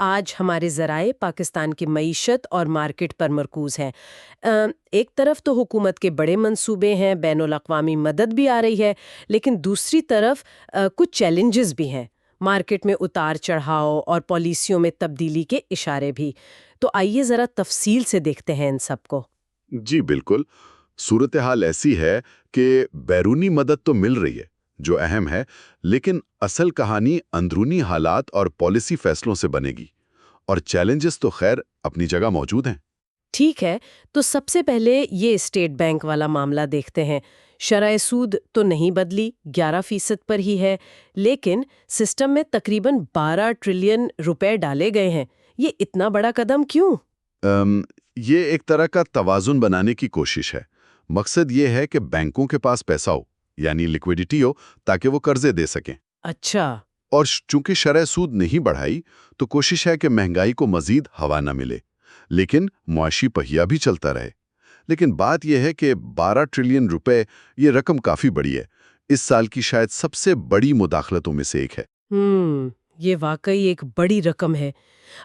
آج ہمارے ذرائع پاکستان کی معیشت اور مارکیٹ پر مرکوز ہیں۔ ایک طرف تو حکومت کے بڑے منصوبے ہیں، بین الاقوامی مدد بھی آ رہی ہے، لیکن دوسری طرف کچھ چیلنجز بھی ہیں، مارکیٹ میں اتار چڑھاؤ اور پالیسیوں میں تبدیلی کے اشارے بھی۔ تو آئیے ذرا تفصیل سے دیکھتے ہیں ان سب کو۔ جی بالکل، صورتحال ایسی ہے کہ بیرونی مدد تو مل رہی ہے جو اہم ہے، لیکن اصل کہانی اندرونی حالات اور پالیسی فیصلوں سے بنے گی، اور چیلنجز تو خیر اپنی جگہ موجود ہیں۔ ٹھیک ہے، تو سب سے پہلے یہ اسٹیٹ بینک والا معاملہ دیکھتے ہیں۔ شرح سود تو نہیں بدلی، 11% پر ہی ہے، لیکن سسٹم میں تقریباً 12 ٹریلین روپے ڈالے گئے ہیں۔ یہ اتنا بڑا قدم کیوں؟ یہ ایک طرح کا توازن بنانے کی کوشش ہے۔ مقصد یہ ہے کہ بینکوں کے پاس پیسہ ہو، یعنی لیکویڈیٹی ہو، تاکہ وہ قرضے دے سکیں۔ اچھا۔ اور چونکہ شرح سود نہیں بڑھائی، تو کوشش ہے کہ مہنگائی کو مزید ہوا نہ ملے، لیکن معاشی پہیہ بھی چلتا رہے۔ لیکن بات یہ ہے کہ 12 ٹریلین روپے یہ رقم کافی بڑی ہے، اس سال کی شاید سب سے بڑی مداخلتوں میں سے ایک ہے۔ یہ واقعی ایک بڑی رقم ہے۔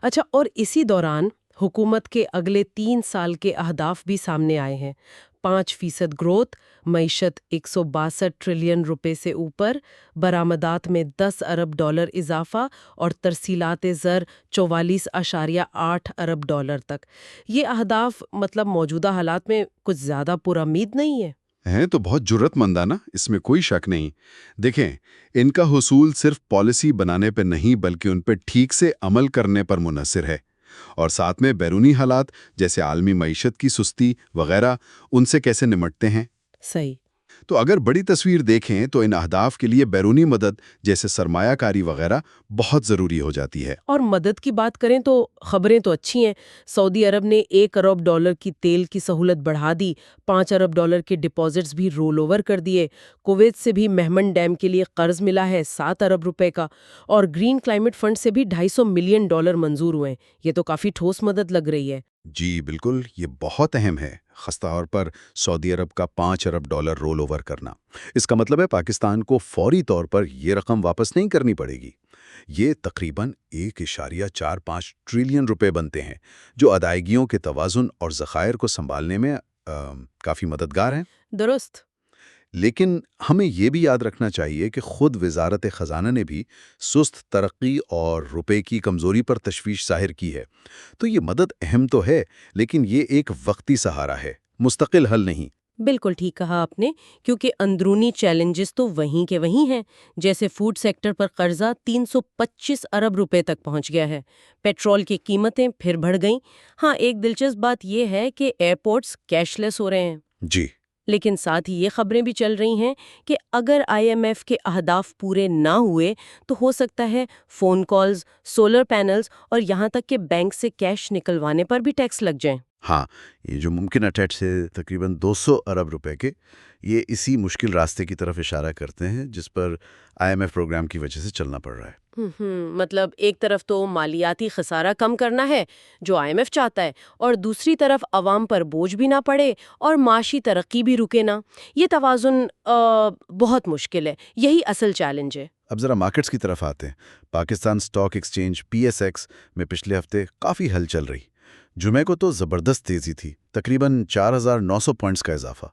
اچھا، اور اسی دوران حکومت کے اگلے 3 سال کے اہداف بھی سامنے آئے ہیں۔ 5% گروتھ، معیشت 162 ٹریلین روپے سے اوپر، برآمدات میں 10 ارب ڈالر اضافہ اور ترسیلات زر 44.8 ارب ڈالر تک۔ یہ اہداف مطلب موجودہ حالات میں کچھ زیادہ پرامید نہیں ہے؟ ہیں تو بہت جرت مندانہ، اس میں کوئی شک نہیں۔ دیکھیں، ان کا حصول صرف پالیسی بنانے پہ نہیں بلکہ ان پہ ٹھیک سے عمل کرنے پر منحصر ہے، اور ساتھ میں بیرونی حالات جیسے عالمی معیشت کی سستی وغیرہ، ان سے کیسے نمٹتے ہیں۔ صحیح۔ تو اگر بڑی تصویر دیکھیں تو ان اہداف کے لیے بیرونی مدد جیسے سرمایہ کاری وغیرہ بہت ضروری ہو جاتی ہے۔ اور مدد کی بات کریں تو خبریں تو اچھی ہیں۔ سعودی عرب نے 1 ارب ڈالر کی تیل کی سہولت بڑھا دی، 5 ارب ڈالر کے ڈپازٹس بھی رول اوور کر دیے۔ کویت سے بھی مہمن ڈیم کے لیے قرض ملا ہے 7 ارب روپے کا، اور گرین کلائمیٹ فنڈ سے بھی 250 ملین ڈالر منظور ہوئے ہیں۔ یہ تو کافی ٹھوس مدد لگ رہی ہے۔ جی بالکل، یہ بہت اہم ہے، خاص طور پر سعودی عرب کا 5 ارب ڈالر رول اوور کرنا۔ اس کا مطلب ہے پاکستان کو فوری طور پر یہ رقم واپس نہیں کرنی پڑے گی۔ یہ تقریباً 1.45 ٹریلین روپے بنتے ہیں، جو ادائیگیوں کے توازن اور ذخائر کو سنبھالنے میں کافی مددگار ہیں۔ درست۔ لیکن ہمیں یہ بھی یاد رکھنا چاہیے کہ خود وزارت خزانہ نے بھی سست ترقی اور روپے کی کمزوری پر تشویش ظاہر کی ہے۔ تو یہ مدد اہم تو ہے، لیکن یہ ایک وقتی سہارا ہے، مستقل حل نہیں۔ بالکل ٹھیک کہا آپ نے، کیونکہ اندرونی چیلنجز تو وہیں کے وہیں ہیں۔ جیسے فوڈ سیکٹر پر قرضہ 325 ارب روپے تک پہنچ گیا ہے، پیٹرول کی قیمتیں پھر بڑھ گئیں۔ ہاں، ایک دلچسپ بات یہ ہے کہ ایئرپورٹس کیش لیس ہو رہے ہیں، جی، لیکن ساتھ ہی یہ خبریں بھی چل رہی ہیں کہ اگر IMF کے اہداف پورے نہ ہوئے تو ہو سکتا ہے فون کالز، سولر پینلز اور یہاں تک کہ بینک سے کیش نکلوانے پر بھی ٹیکس لگ جائیں۔ ہاں، یہ جو ممکنہ ٹیکس ہے تقریباً 200 ارب روپے کے، یہ اسی مشکل راستے کی طرف اشارہ کرتے ہیں جس پر IMF پروگرام کی وجہ سے چلنا پڑ رہا ہے۔ مطلب ایک طرف تو مالیاتی خسارہ کم کرنا ہے جو IMF چاہتا ہے، اور دوسری طرف عوام پر بوجھ بھی نہ پڑے اور معاشی ترقی بھی رکے نہ۔ یہ توازن بہت مشکل ہے، یہی اصل چیلنج ہے۔ اب ذرا مارکیٹس کی طرف آتے ہیں۔ پاکستان سٹاک ایکسچینج PSX میں پچھلے ہفتے کافی ہلچل رہی۔ جمعے کو تو زبردست تیزی تھی، تقریباً 4900 پوائنٹس کا اضافہ،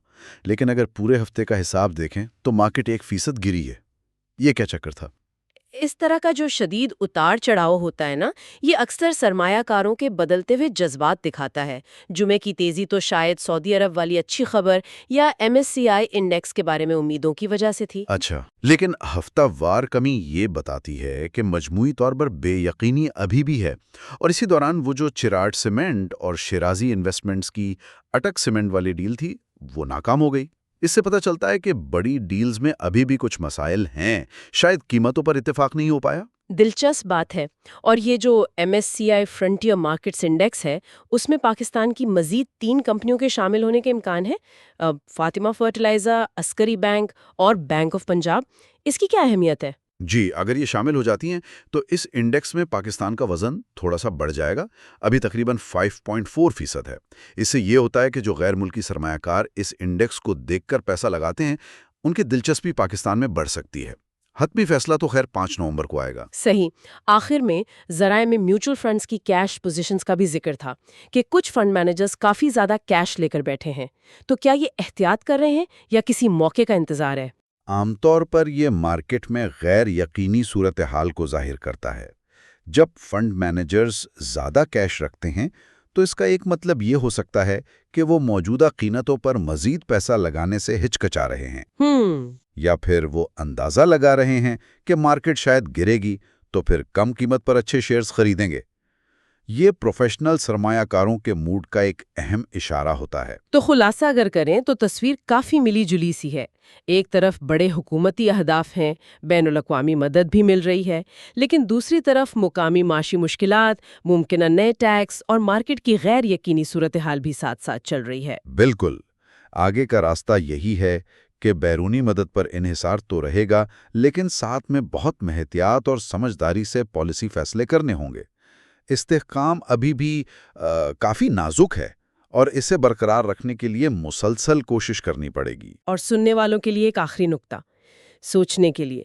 لیکن اگر پورے ہفتے کا حساب دیکھیں تو مارکیٹ 1% گری ہے۔ یہ کیا چکر تھا؟ اس طرح کا جو شدید اتار چڑھاؤ ہوتا ہے نا، یہ اکثر سرمایہ کاروں کے بدلتے ہوئے جذبات دکھاتا ہے۔ جمعے کی تیزی تو شاید سعودی عرب والی اچھی خبر یا MSCI انڈیکس کے بارے میں امیدوں کی وجہ سے تھی۔ اچھا، لیکن ہفتہ وار کمی یہ بتاتی ہے کہ مجموعی طور پر بے یقینی ابھی بھی ہے، اور اسی دوران وہ جو چراٹ سیمنٹ اور شیرازی انویسٹمنٹس کی اٹک سیمنٹ والی ڈیل تھی وہ ناکام ہو گئی۔ اس سے پتہ چلتا ہے کہ بڑی ڈیلز میں ابھی بھی کچھ مسائل ہیں، شاید قیمتوں پر اتفاق نہیں ہو پایا۔ دلچسپ بات ہے۔ اور یہ جو MSCI فرنٹیئر مارکیٹس انڈیکس ہے، اس میں پاکستان کی مزید 3 کمپنیوں کے شامل ہونے کے امکان ہے، فاطمہ فرٹیلائزر، عسکری بینک اور بینک آف پنجاب۔ اس کی کیا اہمیت ہے؟ جی، اگر یہ شامل ہو جاتی ہیں تو اس انڈیکس میں پاکستان کا وزن تھوڑا سا بڑھ جائے گا، ابھی تقریباً 5.4% ہے۔ اس سے یہ ہوتا ہے کہ جو غیر ملکی سرمایہ کار اس انڈیکس کو دیکھ کر پیسہ لگاتے ہیں، ان کی دلچسپی پاکستان میں بڑھ سکتی ہے۔ حتمی فیصلہ تو خیر 5 نومبر کو آئے گا۔ صحیح۔ آخر میں ذرائع میں میوچل فنڈز کی کیش پوزیشنز کا بھی ذکر تھا کہ کچھ فنڈ مینیجرز کافی زیادہ کیش لے کر بیٹھے ہیں، تو کیا یہ احتیاط کر رہے ہیں یا کسی موقع کا انتظار ہے؟ عام طور پر یہ مارکیٹ میں غیر یقینی صورتحال کو ظاہر کرتا ہے۔ جب فنڈ مینیجرز زیادہ کیش رکھتے ہیں تو اس کا ایک مطلب یہ ہو سکتا ہے کہ وہ موجودہ قیمتوں پر مزید پیسہ لگانے سے ہچکچا رہے ہیں، یا پھر وہ اندازہ لگا رہے ہیں کہ مارکیٹ شاید گرے گی تو پھر کم قیمت پر اچھے شیئرز خریدیں گے۔ یہ پروفیشنل سرمایہ کاروں کے موڈ کا ایک اہم اشارہ ہوتا ہے۔ تو خلاصہ اگر کریں تو تصویر کافی ملی جلی سی ہے۔ ایک طرف بڑے حکومتی اہداف ہیں، بین الاقوامی مدد بھی مل رہی ہے، لیکن دوسری طرف مقامی معاشی مشکلات، ممکنہ نئے ٹیکس اور مارکیٹ کی غیر یقینی صورتحال بھی ساتھ ساتھ چل رہی ہے۔ بالکل، آگے کا راستہ یہی ہے کہ بیرونی مدد پر انحصار تو رہے گا، لیکن ساتھ میں بہت احتیاط اور سمجھداری سے پالیسی فیصلے کرنے ہوں گے۔ استحکام ابھی بھی کافی نازک ہے اور اسے برقرار رکھنے کے لیے مسلسل کوشش کرنی پڑے گی۔ اور سننے والوں کے لیے ایک آخری نکتہ سوچنے کے لیے،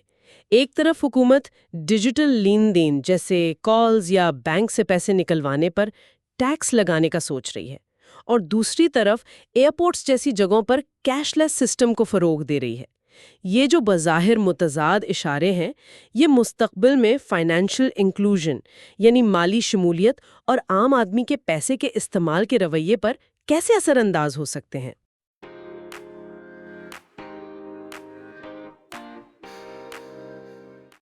ایک طرف حکومت ڈیجیٹل لین دین جیسے کالز یا بینک سے پیسے نکلوانے پر ٹیکس لگانے کا سوچ رہی ہے، اور دوسری طرف ایئرپورٹس جیسی جگہوں پر کیش لیس سسٹم کو فروغ دے رہی ہے۔ یہ جو بظاہر متضاد اشارے ہیں، یہ مستقبل میں فائنینشل انکلوژن یعنی مالی شمولیت اور عام آدمی کے پیسے کے استعمال کے رویے پر کیسے اثر انداز ہو سکتے ہیں؟